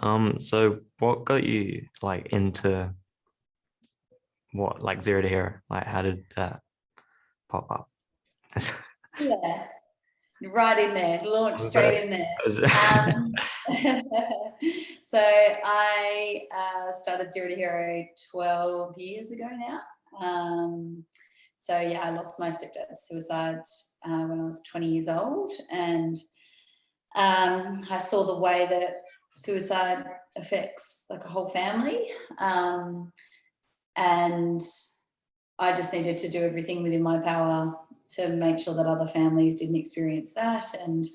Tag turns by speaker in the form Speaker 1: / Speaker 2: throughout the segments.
Speaker 1: So what got you like into what like zero to hero? Like how did that pop up?
Speaker 2: Yeah, right in there, launch
Speaker 1: Was that-
Speaker 2: straight in there.
Speaker 1: was-
Speaker 2: Um, so I started Zero to Hero 12 years ago now. So yeah, I lost my stepdad to suicide when I was 20 years old, and I saw the way that suicide affects like a whole family, and I just needed to do everything within my power to make sure that other families didn't experience that. And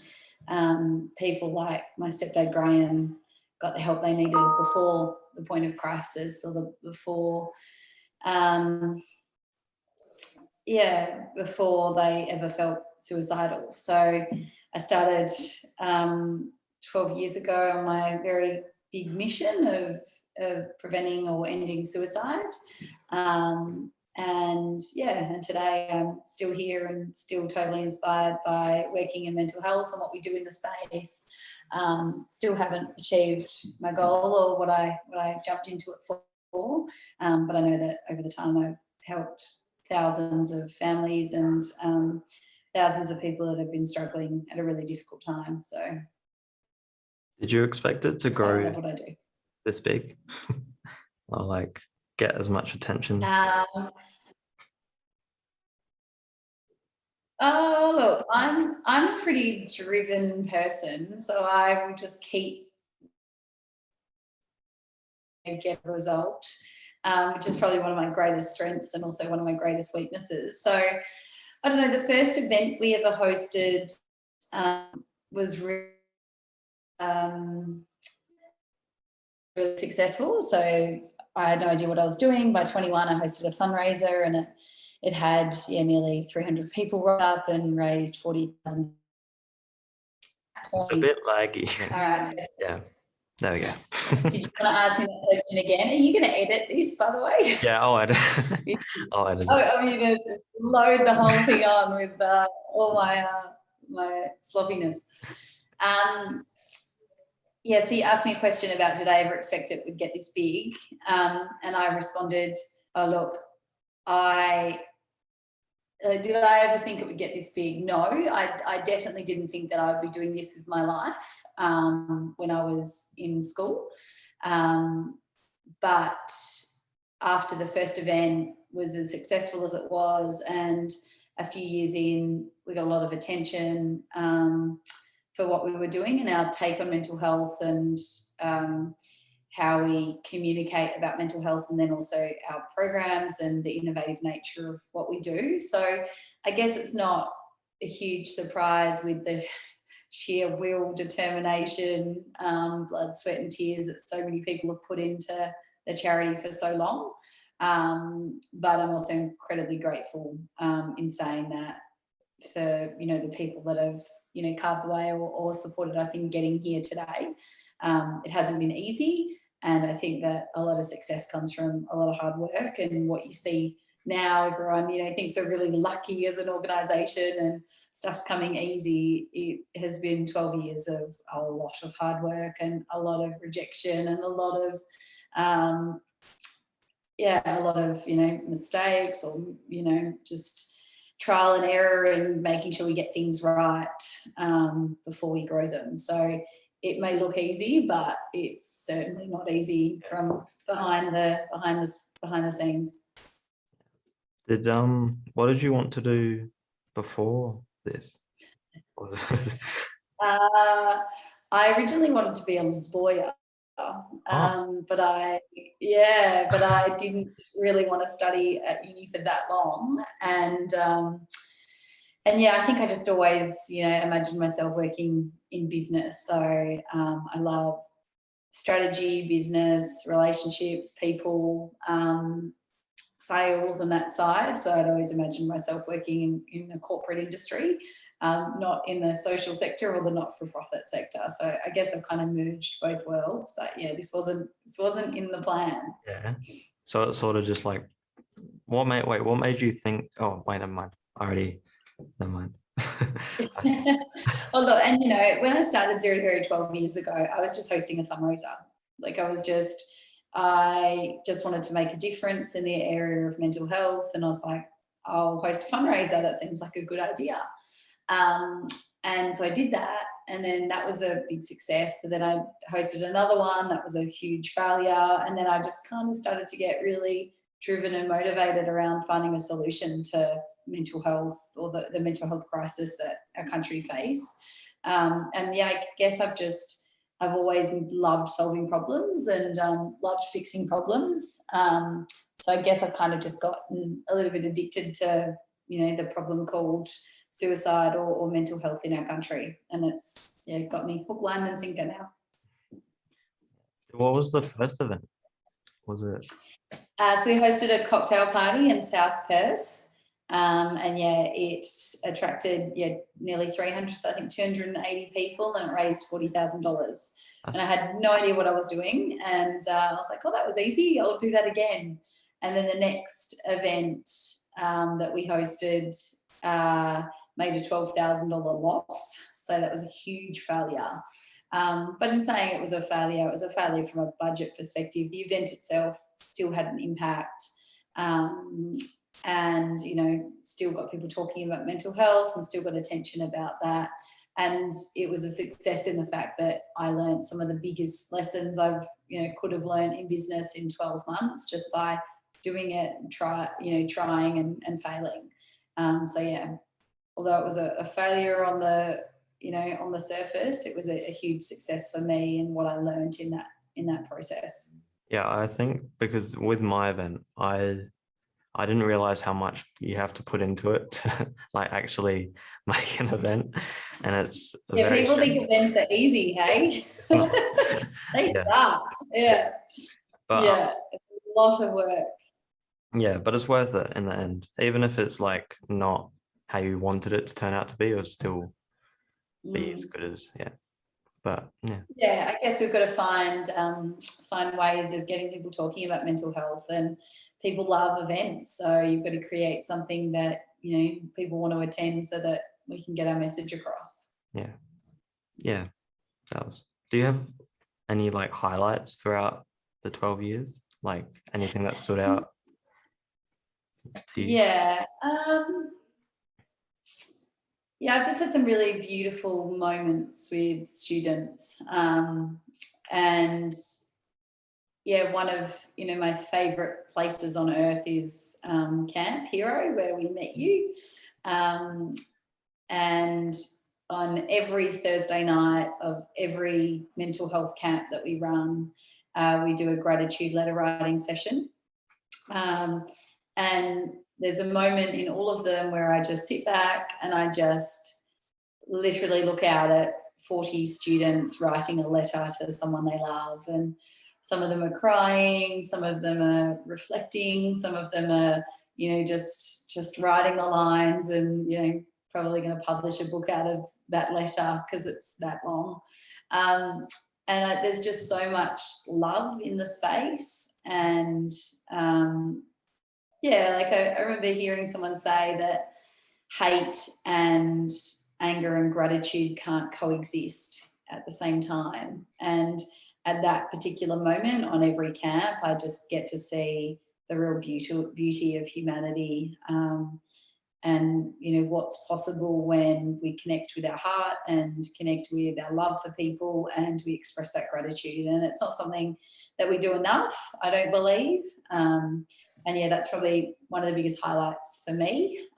Speaker 2: people like my stepdad Graham got the help they needed before the point of crisis, or before, before they ever felt suicidal. So I started 12 years ago on my very big mission of preventing or ending suicide. And today I'm still here and still totally inspired by working in mental health and what we do in the space. Still haven't achieved my goal or what I jumped into it for, but I know that over the time I've helped thousands of families and thousands of people that have been struggling at a really difficult time. So
Speaker 1: Did you expect it to
Speaker 2: I
Speaker 1: grow
Speaker 2: love what I do.
Speaker 1: this big? Or like get as much attention?
Speaker 2: Oh, look, I'm a pretty driven person, so I will just keep and get a result, which is probably one of my greatest strengths and also one of my greatest weaknesses. So I don't know, the first event we ever hosted was really successful. So I had no idea what I was doing. By 21, I hosted a fundraiser, and it had nearly 300 people rock up and raised 40,000.
Speaker 1: It's a bit laggy.
Speaker 2: All right.
Speaker 1: Yeah. There we go.
Speaker 2: Did you want to ask me that question again? Are you going to edit this, by the way?
Speaker 1: Yeah, I'll edit. I'll edit it.
Speaker 2: I mean, load the whole thing on with all my slopiness. So you asked me a question about did I ever expect it would get this big? And I responded, oh, look, did I ever think it would get this big? No, I definitely didn't think that I would be doing this with my life when I was in school. But after the first event was as successful as it was, and a few years in, we got a lot of attention for what we were doing and our take on mental health, and how we communicate about mental health, and then also our programs and the innovative nature of what we do. So I guess it's not a huge surprise with the sheer will, determination, blood, sweat and tears that so many people have put into the charity for so long. But I'm also incredibly grateful in saying that for, the people that have, carved the way or supported us in getting here today. It hasn't been easy. And I think that a lot of success comes from a lot of hard work, and what you see now, everyone, thinks we're really lucky as an organisation and stuff's coming easy. It has been 12 years of a lot of hard work and a lot of rejection and a lot of, mistakes, or, just trial and error and making sure we get things right before we grow them. So it may look easy, but it's certainly not easy from behind the scenes.
Speaker 1: What did you want to do before this?
Speaker 2: I originally wanted to be a lawyer, but I didn't really want to study at uni for that long, and I think I just always imagined myself working in business. So I love strategy, business, relationships, people, sales and that side. So I'd always imagined myself working in the corporate industry, not in the social sector or the not-for-profit sector. So I guess I've kind of merged both worlds. But yeah, this wasn't in the plan.
Speaker 1: Yeah. So it's sort of just like, what made you think, oh wait, never mind. Never mind.
Speaker 2: Well, look, and when I started Zero to Hero 12 years ago, I was just hosting a fundraiser. Like I just wanted to make a difference in the area of mental health, and I was like, I'll host a fundraiser. That seems like a good idea. And so I did that, and then that was a big success. So then I hosted another one that was a huge failure, and then I just kind of started to get really driven and motivated around finding a solution to mental health, or the mental health crisis that our country face. And yeah, I guess I've always loved solving problems and loved fixing problems. So I guess I've kind of just gotten a little bit addicted to, the problem called suicide or mental health in our country. And it's got me hook, line and sinker now.
Speaker 1: What was the first event? Was it?
Speaker 2: So we hosted a cocktail party in South Perth. And it attracted nearly 300, so I think 280 people, and it raised $40,000. And I had no idea what I was doing, and I was like, oh, that was easy, I'll do that again. And then the next event that we hosted made a $12,000 loss, so that was a huge failure. But in saying it was a failure from a budget perspective. The event itself still had an impact. And still got people talking about mental health and still got attention about that. And it was a success in the fact that I learned some of the biggest lessons I've could have learned in business in 12 months just by doing it and trying and failing. So yeah, although it was a failure on the on the surface, it was a huge success for me and what I learned in that process.
Speaker 1: Yeah, I think because with my event, I didn't realize how much you have to put into it to like actually make an event, and it's
Speaker 2: people think events are easy, hey? They suck. Yeah,
Speaker 1: but,
Speaker 2: it's a lot of work.
Speaker 1: Yeah, but it's worth it in the end, even if it's like not how you wanted it to turn out to be, or still be as good as But
Speaker 2: yeah, I guess we've got to find ways of getting people talking about mental health, and people love events, so you've got to create something that people want to attend so that we can get our message across.
Speaker 1: Yeah, do you have any like highlights throughout the 12 years, like anything that stood out to you?
Speaker 2: I've just had some really beautiful moments with students, and one of my favorite places on earth is Camp Hero, where we met you. And on every Thursday night of every mental health camp that we run, we do a gratitude letter writing session. And there's a moment in all of them where I just sit back and I just literally look out at 40 students writing a letter to someone they love, and some of them are crying, some of them are reflecting, some of them are just writing the lines, and probably going to publish a book out of that letter because it's that long. And there's just so much love in the space. And I remember hearing someone say that hate and anger and gratitude can't coexist at the same time. And at that particular moment on every camp, I just get to see the real beauty of humanity, and what's possible when we connect with our heart and connect with our love for people, and we express that gratitude. And it's not something that we do enough, I don't believe. That's probably one of the biggest highlights for me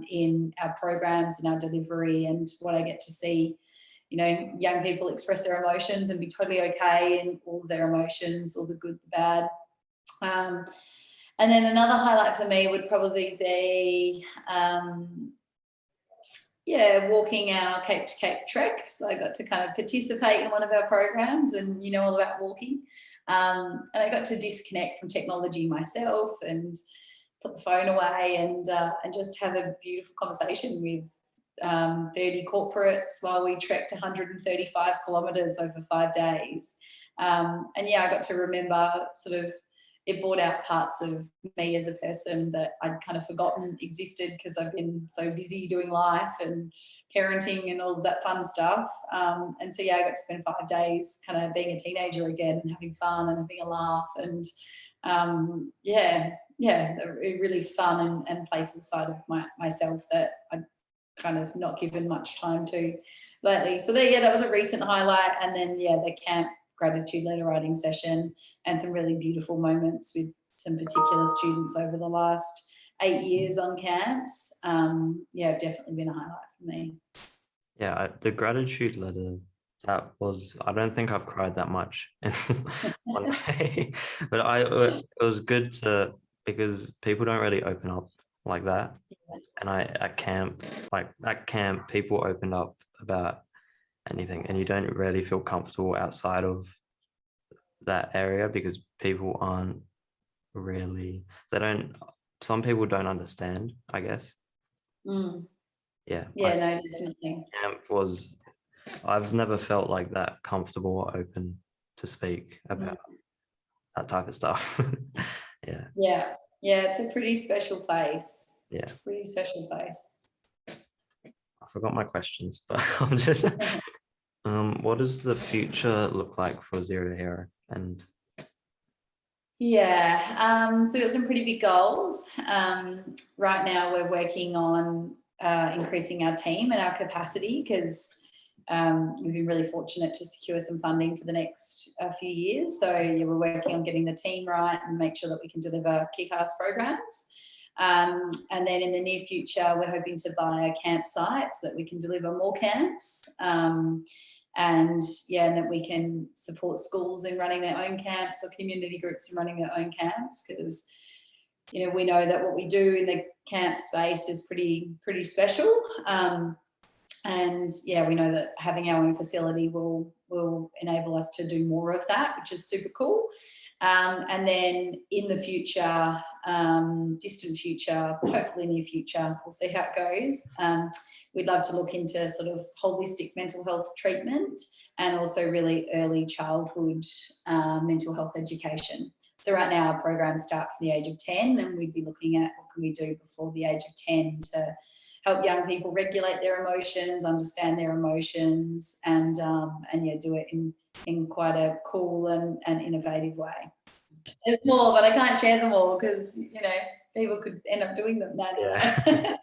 Speaker 2: in our programs and our delivery, and what I get to see young people express their emotions and be totally okay in all of their emotions, all the good, the bad. And then another highlight for me would probably be, walking our Cape to Cape trek. So I got to kind of participate in one of our programs and all about walking. And I got to disconnect from technology myself and put the phone away and just have a beautiful conversation with 30 corporates while we trekked 135 kilometres over 5 days. I got to remember sort of it brought out parts of me as a person that I'd kind of forgotten existed because I've been so busy doing life and parenting and all of that fun stuff. And so, yeah, I got to spend 5 days kind of being a teenager again and having fun and having a laugh. And a really fun and playful side of myself that I'd kind of not given much time to lately. So that was a recent highlight. And then, the camp gratitude letter writing session and some really beautiful moments with some particular students over the last 8 years on camps. Have definitely been a highlight for me.
Speaker 1: Yeah, the gratitude letter, I don't think I've cried that much in one day, but it was good because people don't really open up like that. And at camp, people opened up about anything, and you don't really feel comfortable outside of that area because people aren't really, some people don't understand, I guess. Yeah,
Speaker 2: no, definitely.
Speaker 1: Camp I've never felt like that comfortable or open to speak about that type of stuff. Yeah,
Speaker 2: it's a pretty special place.
Speaker 1: Yeah,
Speaker 2: pretty special place.
Speaker 1: I forgot my questions, but I'm just what does the future look like for Zero to Hero? And
Speaker 2: so we got some pretty big goals. Right now we're working on increasing our team and our capacity because we've been really fortunate to secure some funding for the next few years. So we're working on getting the team right and make sure that we can deliver kick-ass programs. And then in the near future, we're hoping to buy a campsite so that we can deliver more camps. And that we can support schools in running their own camps or community groups in running their own camps because, we know that what we do in the camp space is pretty special. And we know that having our own facility will enable us to do more of that, which is super cool. And then in the future, distant future, hopefully near future, we'll see how it goes. We'd love to look into sort of holistic mental health treatment and also really early childhood mental health education. So right now our programs start from the age of 10 and we'd be looking at what can we do before the age of 10 to help young people regulate their emotions, understand their emotions, and do it in quite a cool and innovative way. There's more, but I can't share them all because people could end up doing them now.
Speaker 1: Yeah.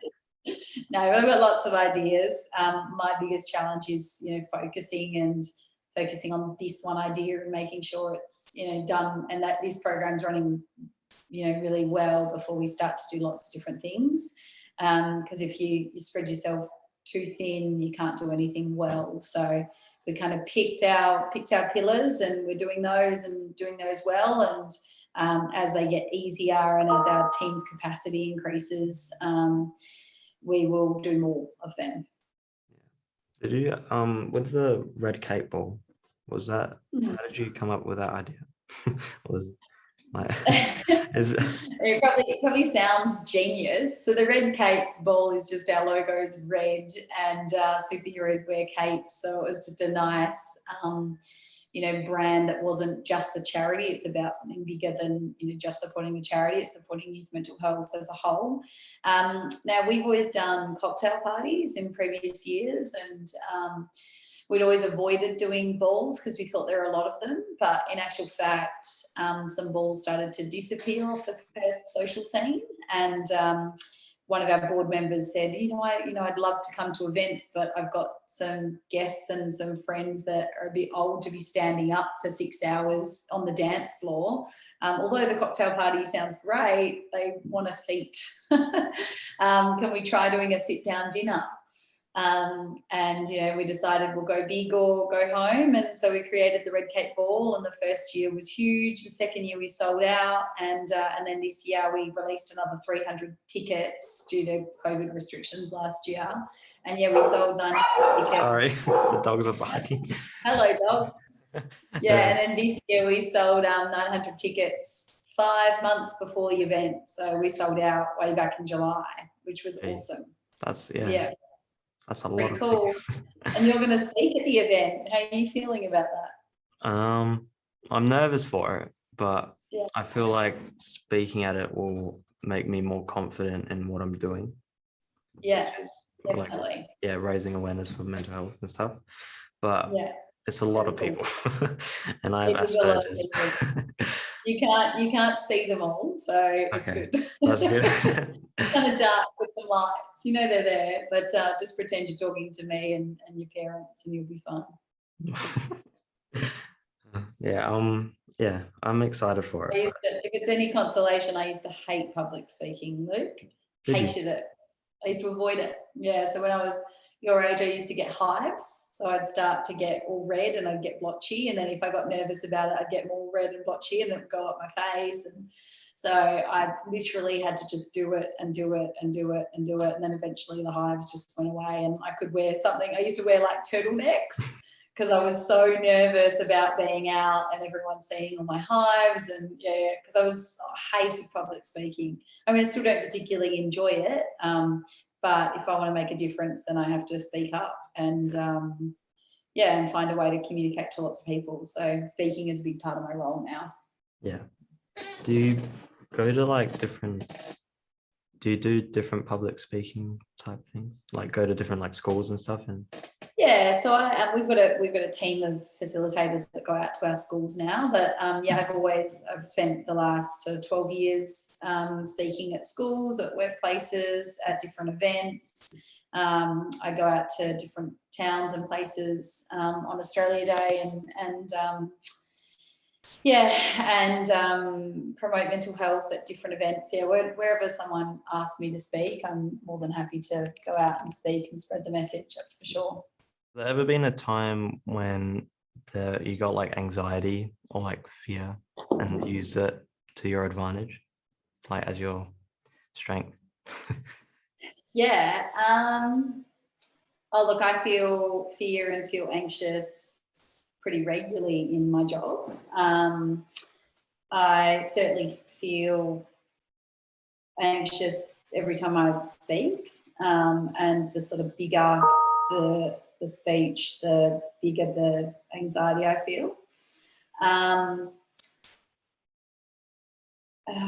Speaker 2: No, but I've got lots of ideas. My biggest challenge is focusing on this one idea and making sure it's done and that this program's running really well before we start to do lots of different things. Because if you spread yourself too thin, you can't do anything well. So we kind of picked our pillars and we're doing those well. And as they get easier and as our team's capacity increases, we will do more of them.
Speaker 1: Did you with the red cape ball? Was that how did you come up with that idea?
Speaker 2: It probably sounds genius. So the red cape ball is just our logo is red and superheroes wear capes. So it was just a nice, brand that wasn't just the charity. It's about something bigger than just supporting the charity. It's supporting youth mental health as a whole. Now we've always done cocktail parties in previous years and we'd always avoided doing balls because we thought there were a lot of them, but in actual fact, some balls started to disappear off the Perth social scene. And one of our board members said, I'd love to come to events, but I've got some guests and some friends that are a bit old to be standing up for 6 hours on the dance floor. Although the cocktail party sounds great, they want a seat. Can we try doing a sit-down dinner? We decided we'll go big or go home. And so we created the Red Cape Ball and the first year was huge. The second year we sold out. And then this year we released another 300 tickets due to COVID restrictions last year. And we sold 900 tickets.
Speaker 1: Sorry, the dogs are barking.
Speaker 2: Hello, dog. And then this year we sold 900 tickets 5 months before the event. So we sold out way back in July, which was awesome.
Speaker 1: That's That's a
Speaker 2: pretty
Speaker 1: lot.
Speaker 2: Cool. And you're going to speak at the event. How are you feeling about that?
Speaker 1: I'm nervous for it, but I feel like speaking at it will make me more confident in what I'm doing.
Speaker 2: Yeah,
Speaker 1: Like,
Speaker 2: definitely.
Speaker 1: yeah, raising awareness for mental health and stuff. But
Speaker 2: Yeah,
Speaker 1: it's a lot
Speaker 2: very
Speaker 1: of
Speaker 2: cool.
Speaker 1: people, and I have
Speaker 2: It is a lot of
Speaker 1: Asperger's.
Speaker 2: people. You can't see them all, so it's
Speaker 1: Okay,
Speaker 2: good.
Speaker 1: that's good.
Speaker 2: Kind of dark with some lights. You know they're there, but just pretend you're talking to me and your parents, and you'll be fine.
Speaker 1: Yeah, I'm excited for it.
Speaker 2: If it's any consolation, I used to hate public speaking, Luke.
Speaker 1: Did you?
Speaker 2: Hated it. I used to avoid it. Yeah. So when I was your age, I used to get hives. So I'd start to get all red and I'd get blotchy. And then if I got nervous about it, I'd get more red and blotchy and it would go up my face. And so I literally had to just do it and do it and do it and do it. And then eventually the hives just went away and I could wear something. I used to wear like turtlenecks because I was so nervous about being out and everyone seeing all my hives. And yeah, because I hated public speaking. I mean, I still don't particularly enjoy it. But if I want to make a difference, then I have to speak up and and find a way to communicate to lots of people. So speaking is a big part of my role now.
Speaker 1: Yeah. Do you go to like different? Do you do different public speaking type things? Like go to different like schools and stuff? And
Speaker 2: Yeah, so we've got a team of facilitators that go out to our schools now. But I've spent the last 12 years speaking at schools, at workplaces, at different events. I go out to different towns and places on Australia Day and promote mental health at different events. Yeah, wherever someone asks me to speak, I'm more than happy to go out and speak and spread the message. That's for sure.
Speaker 1: has there ever been a time when you got like anxiety or like fear and use it to your advantage, like as your strength?
Speaker 2: Yeah. Oh, look, I feel fear and feel anxious pretty regularly in my job. I certainly feel anxious every time I speak, and the sort of bigger the speech, the bigger the anxiety I feel.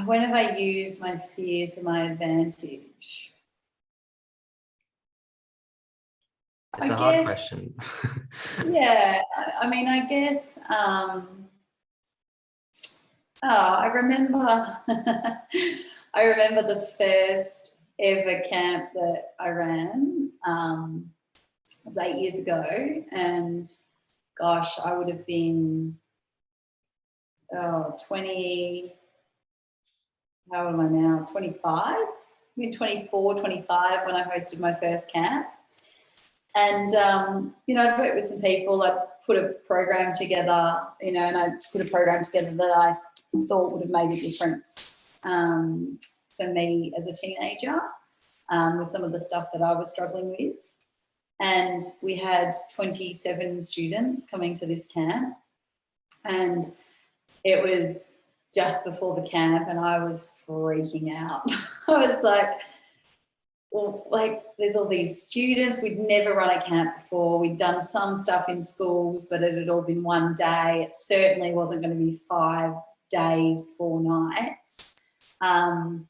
Speaker 2: When have I used my fear to my advantage?
Speaker 1: It's
Speaker 2: I
Speaker 1: a hard
Speaker 2: guess,
Speaker 1: question.
Speaker 2: yeah. I mean, I guess. I remember. I remember the first ever camp that I ran. It was 8 years ago, and gosh, I would have been 20. How old am I now? 25. I mean 24, 25 when I hosted my first camp. And, I'd worked with some people, I put a program together, and I put a program together that I thought would have made a difference for me as a teenager with some of the stuff that I was struggling with. And we had 27 students coming to this camp. And it was just before the camp and I was freaking out. I was like, there's all these students. We'd never run a camp before. We'd done some stuff in schools, but it had all been one day. It certainly wasn't going to be 5 days, 4 nights. And,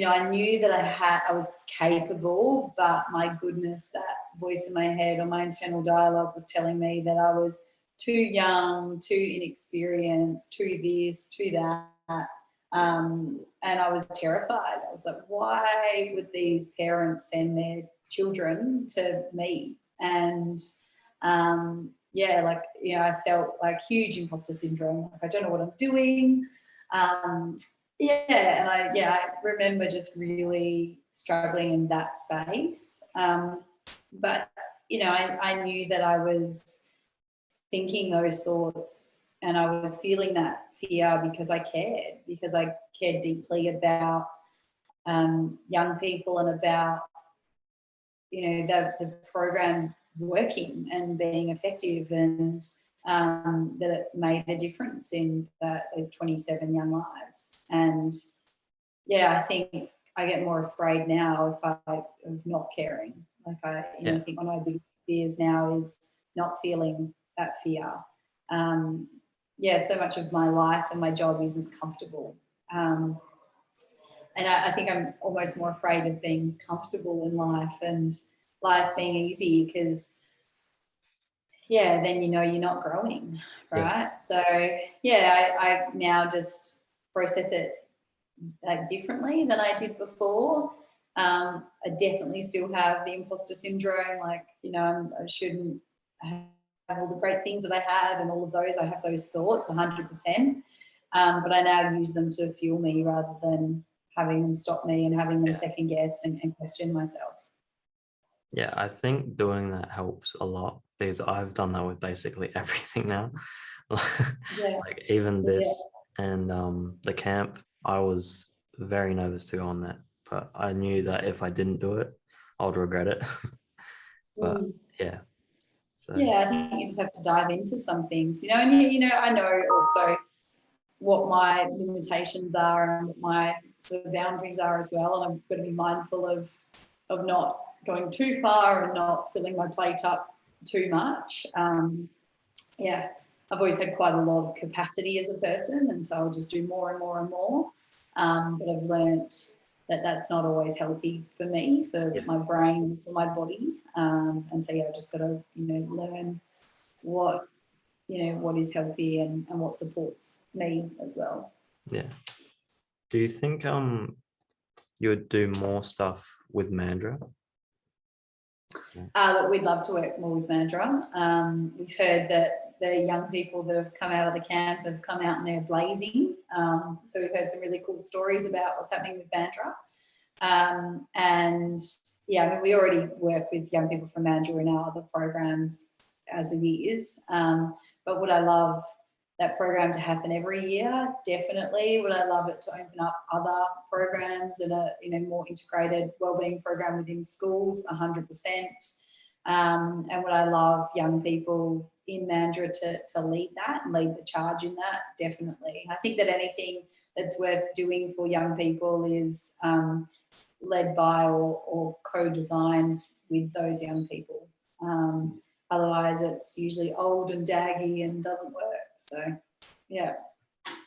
Speaker 2: I knew that I was capable, but my goodness, that voice in my head or my internal dialogue was telling me that I was too young, too inexperienced, too this, too that. And I was terrified. I was like, why would these parents send their children to me? And I felt like huge imposter syndrome. Like I don't know what I'm doing. I remember just really struggling in that space. But I knew that I was thinking those thoughts and I was feeling that fear because I cared deeply about young people and about the program working and being effective, and that it made a difference in those 27 young lives. And I think I get more afraid now of not caring. Like I think one of my big fears now is not feeling that fear. so much of my life and my job isn't comfortable. And I think I'm almost more afraid of being comfortable in life and life being easy, because then you're not growing, right? Yeah. So I now just process it differently than I did before. I definitely still have the imposter syndrome, like, I shouldn't have all the great things that I have and all of those. I have those thoughts 100%, but I now use them to fuel me rather than having them stop me and having them second guess and question myself.
Speaker 1: Yeah, I think doing that helps a lot, because I've done that with basically everything now. Like even this and the camp, I was very nervous to go on that, but I knew that if I didn't do it, I would regret it. But so
Speaker 2: I think you just have to dive into some things, and I know also what my limitations are and what my sort of boundaries are as well, and I'm going to be mindful of not going too far and not filling my plate up too much. I've always had quite a lot of capacity as a person, and so I'll just do more and more and more. But I've learned that that's not always healthy for me, for my brain, for my body. And so I've just got to learn what is healthy and what supports me as well.
Speaker 1: Yeah. Do you think you would do more stuff with Mandurah?
Speaker 2: We'd love to work more with Mandurah. We've heard that the young people that have come out of the camp have come out and they're blazing. So we've heard some really cool stories about what's happening with Mandurah. And we already work with young people from Mandurah in our other programs as it is. But would I love that program to happen every year? Definitely. Would I love it to open up other programs and a more integrated wellbeing program within schools? 100%. And would I love young people in Mandurah to lead that and lead the charge in that? Definitely. I think that anything that's worth doing for young people is led by or co-designed with those young people. Otherwise, it's usually old and daggy and doesn't work. So,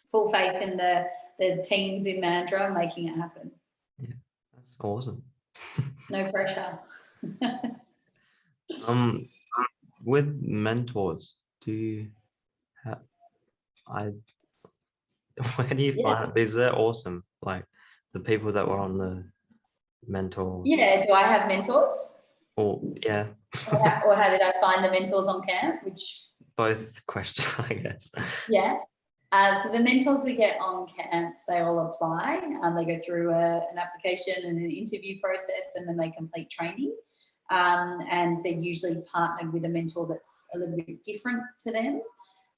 Speaker 2: full faith in the teens in Mandurah making it happen.
Speaker 1: Yeah, that's awesome.
Speaker 2: No pressure.
Speaker 1: With mentors, do you have? Where do you find these? They're awesome. Like the people that were on the mentor.
Speaker 2: Yeah. Do I have mentors?
Speaker 1: Or yeah.
Speaker 2: Or how did I find the mentors on camp?
Speaker 1: Both questions, I guess.
Speaker 2: Yeah. So the mentors we get on camps, they all apply. They go through an application and an interview process, and then they complete training. And they're usually partnered with a mentor that's a little bit different to them.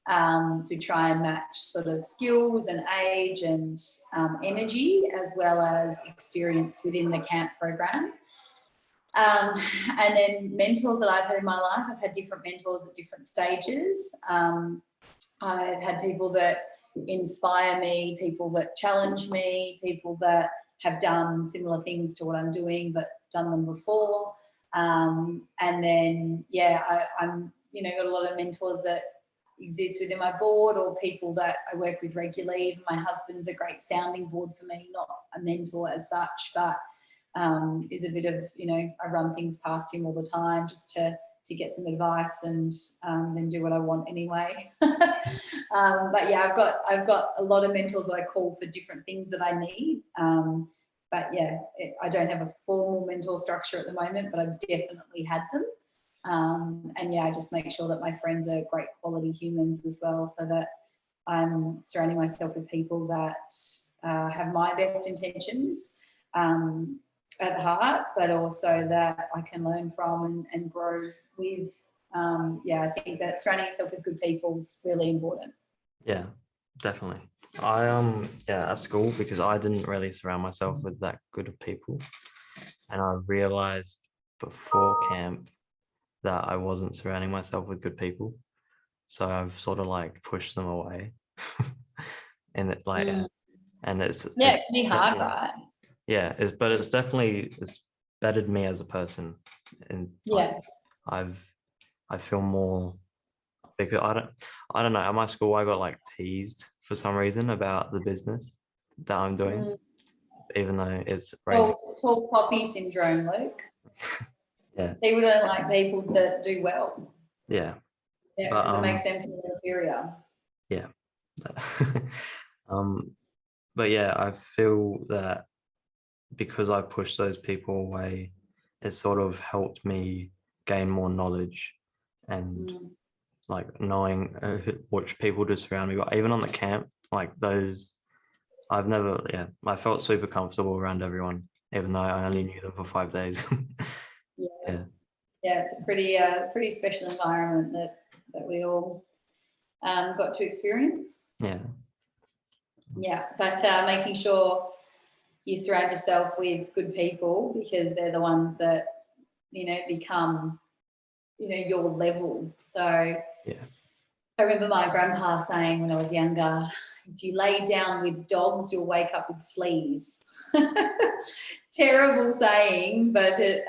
Speaker 2: So we try and match sort of skills and age and energy, as well as experience within the camp program. And then mentors that I've had in my life, I've had different mentors at different stages. I've had people that inspire me, people that challenge me, people that have done similar things to what I'm doing but done them before. And then, I'm got a lot of mentors that exist within my board, or people that I work with regularly. Even my husband's a great sounding board for me, not a mentor as such, but is a bit of, I run things past him all the time just to get some advice and then do what I want anyway. But I've got a lot of mentors that I call for different things that I need. I don't have a formal mentor structure at the moment, but I've definitely had them. I just make sure that my friends are great quality humans as well, so that I'm surrounding myself with people that have my best intentions at heart, but also that I can learn from and grow with. I think that surrounding yourself with good people is really important.
Speaker 1: Yeah, definitely. I at school, because I didn't really surround myself with that good of people, and I realized before camp that I wasn't surrounding myself with good people, so I've sort of like pushed them away. And it and it can
Speaker 2: be hard, right?
Speaker 1: Yeah, it's bettered me as a person, and I feel more because I don't know. At my school, I got like teased for some reason about the business that I'm doing, even though it's raising.
Speaker 2: Tall poppy syndrome, Luke.
Speaker 1: Yeah.
Speaker 2: People don't like people that do well.
Speaker 1: Yeah.
Speaker 2: Yeah, because it makes them feel inferior.
Speaker 1: Yeah. But yeah, I feel that because I pushed those people away, it sort of helped me gain more knowledge and like knowing which people to surround me. But even on the camp, like those, I've never, I felt super comfortable around everyone, even though I only knew them for 5 days.
Speaker 2: Yeah, it's a pretty special environment that we all got to experience. But making sure you surround yourself with good people, because they're the ones that become your level. So I remember my grandpa saying when I was younger, if you lay down with dogs, you'll wake up with fleas. Terrible saying, but it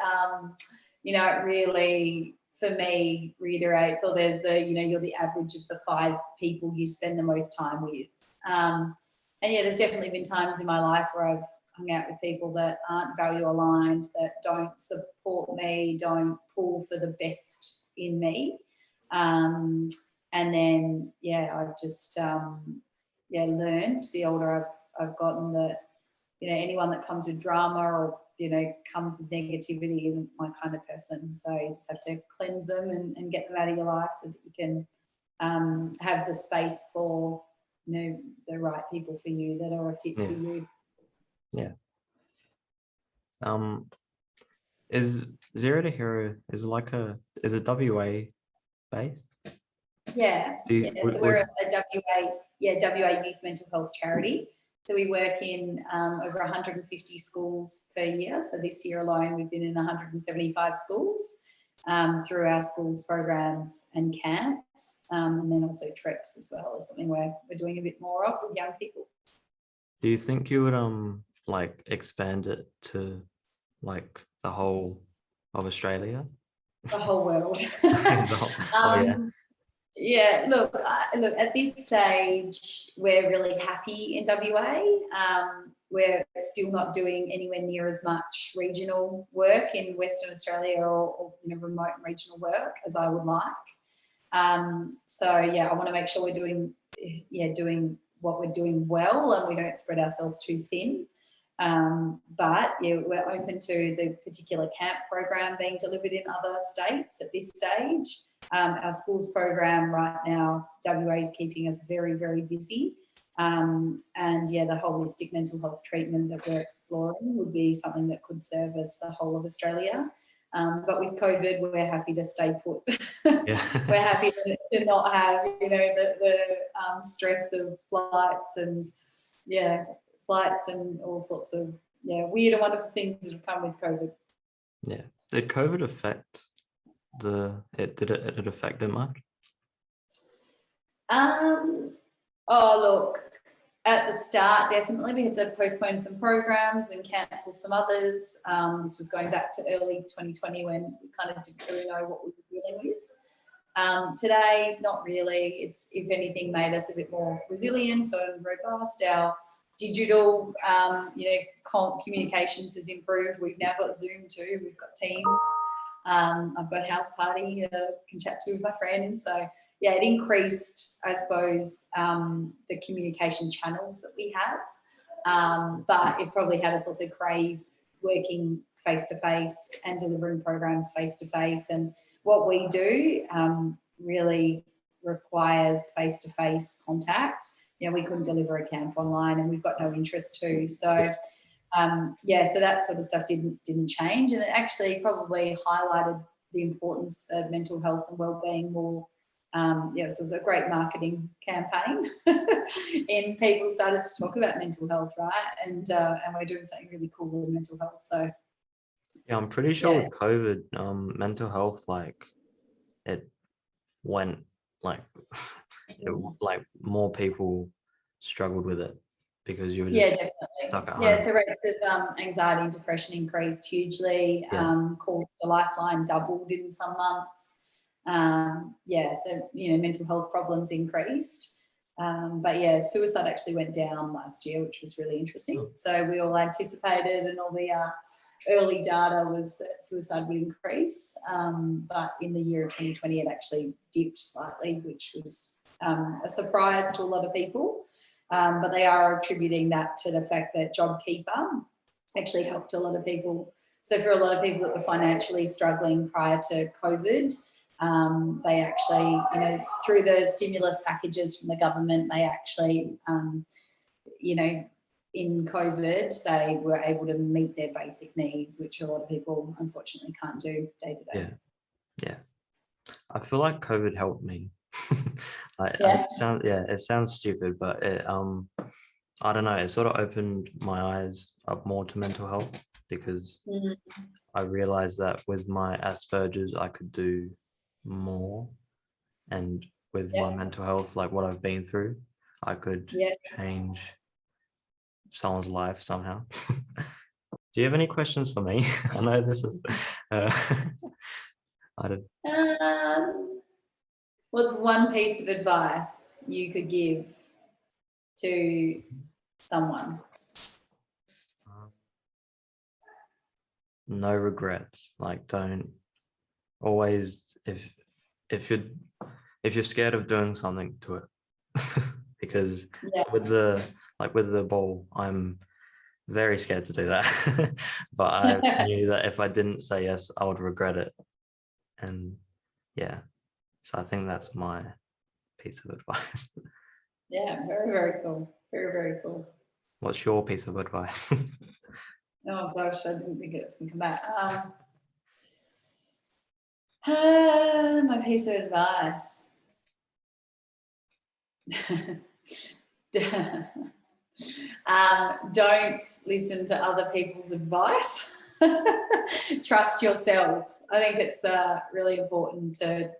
Speaker 2: it really, for me, reiterates, or there's the, you're the average of the 5 people you spend the most time with. And there's definitely been times in my life where I've hung out with people that aren't value aligned, that don't support me, don't pull for the best in me. And then, I've just, learned the older I've gotten that, anyone that comes with drama or, comes with negativity isn't my kind of person. So you just have to cleanse them and get them out of your life so that you can have the space for, the right people for you that are a fit for you.
Speaker 1: Yeah. Is Zero to Hero is it WA based?
Speaker 2: Yeah. So we're a WA Youth Mental Health Charity. So we work in over 150 schools per year. So this year alone, we've been in 175 schools through our schools programs and camps, and then also treks as well is something we're doing a bit more of with young people.
Speaker 1: Do you think you would like expand it to like the whole of Australia?
Speaker 2: The whole world. Look, at this stage, we're really happy in WA. We're still not doing anywhere near as much regional work in Western Australia or remote and regional work as I would like. I want to make sure we're doing what we're doing well, and we don't spread ourselves too thin. But we're open to the particular camp program being delivered in other states at this stage. Our schools program right now, WA is keeping us very, very busy. The holistic mental health treatment that we're exploring would be something that could service the whole of Australia. But with COVID, we're happy to stay put. We're happy to not have, the stress of flights and all sorts of weird and wonderful things that have come with COVID.
Speaker 1: Yeah. Did COVID affect did it affect it much?
Speaker 2: Look, at the start, definitely we had to postpone some programs and cancel some others. This was going back to early 2020 when we kind of didn't really know what we were dealing with. Today, not really. It's, if anything, made us a bit more resilient and robust. Our digital, communications has improved. We've now got Zoom too. We've got Teams. I've got a house party I can chat to with my friends. So, it increased, I suppose, the communication channels that we have. But it probably had us also crave working face-to-face and delivering programs face-to-face. And what we do really requires face-to-face contact. We couldn't deliver a camp online, and we've got no interest to. So, so that sort of stuff didn't change, and it actually probably highlighted the importance of mental health and wellbeing more. So it was a great marketing campaign, and people started to talk about mental health, right? And we're doing something really cool with mental health. So
Speaker 1: I'm pretty sure with COVID, mental health, like it went like more people struggled with it because you were just
Speaker 2: definitely
Speaker 1: stuck at home.
Speaker 2: So rates of anxiety and depression increased hugely. Calls to Lifeline doubled in some months. Yeah, so mental health problems increased. But yeah, suicide actually went down last year, which was really interesting. So we all anticipated, and all the early data was that suicide would increase. But in the year of 2020, it actually dipped slightly, which was a surprise to a lot of people. But they are attributing that to the fact that JobKeeper actually helped a lot of people. So for a lot of people that were financially struggling prior to COVID, they actually, through the stimulus packages from the government, they actually, in COVID, they were able to meet their basic needs, which a lot of people unfortunately can't do day to day.
Speaker 1: Yeah. I feel like COVID helped me. It sounds stupid, but it I don't know, it sort of opened my eyes up more to mental health, because I realized that with my Asperger's I could do more, and with my mental health, like what I've been through, I could change someone's life somehow. Do you have any questions for me? I know this is I don't.
Speaker 2: What's one piece of advice you could give to someone?
Speaker 1: No regrets. Like, don't always, if you're scared of doing something, to it. Because with the ball, I'm very scared to do that. But I knew that if I didn't say yes, I would regret it. And yeah, so I think that's my piece of advice.
Speaker 2: Yeah, very, very cool. Very, very cool.
Speaker 1: What's your piece of advice?
Speaker 2: Oh gosh, I didn't think it was going to come back. My piece of advice. Don't listen to other people's advice. Trust yourself. I think it's really important to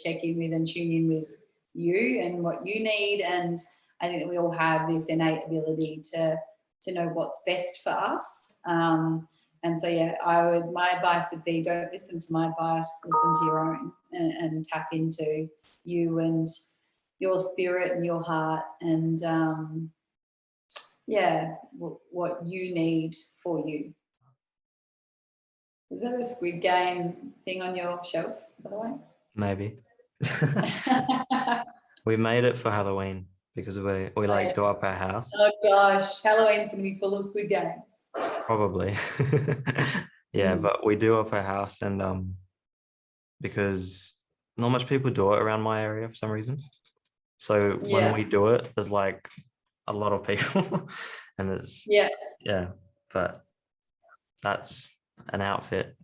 Speaker 2: check in with and tune in with you and what you need. And I think that we all have this innate ability to know what's best for us. And so, yeah, my advice would be, don't listen to my advice, listen to your own, and tap into you and your spirit and your heart, and what you need for you. Is that a Squid Game thing on your shelf, by the way?
Speaker 1: Maybe. We made it for Halloween because we like do up our house.
Speaker 2: Oh gosh, Halloween's going to be full of Squid Games.
Speaker 1: Probably. Yeah, but we do up our house, and because not much people do it around my area for some reason. So when we do it, there's like a lot of people, and it's but that's an outfit.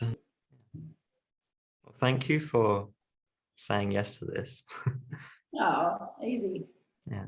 Speaker 1: Well, thank you for saying yes to this.
Speaker 2: Oh, easy.
Speaker 1: Yeah.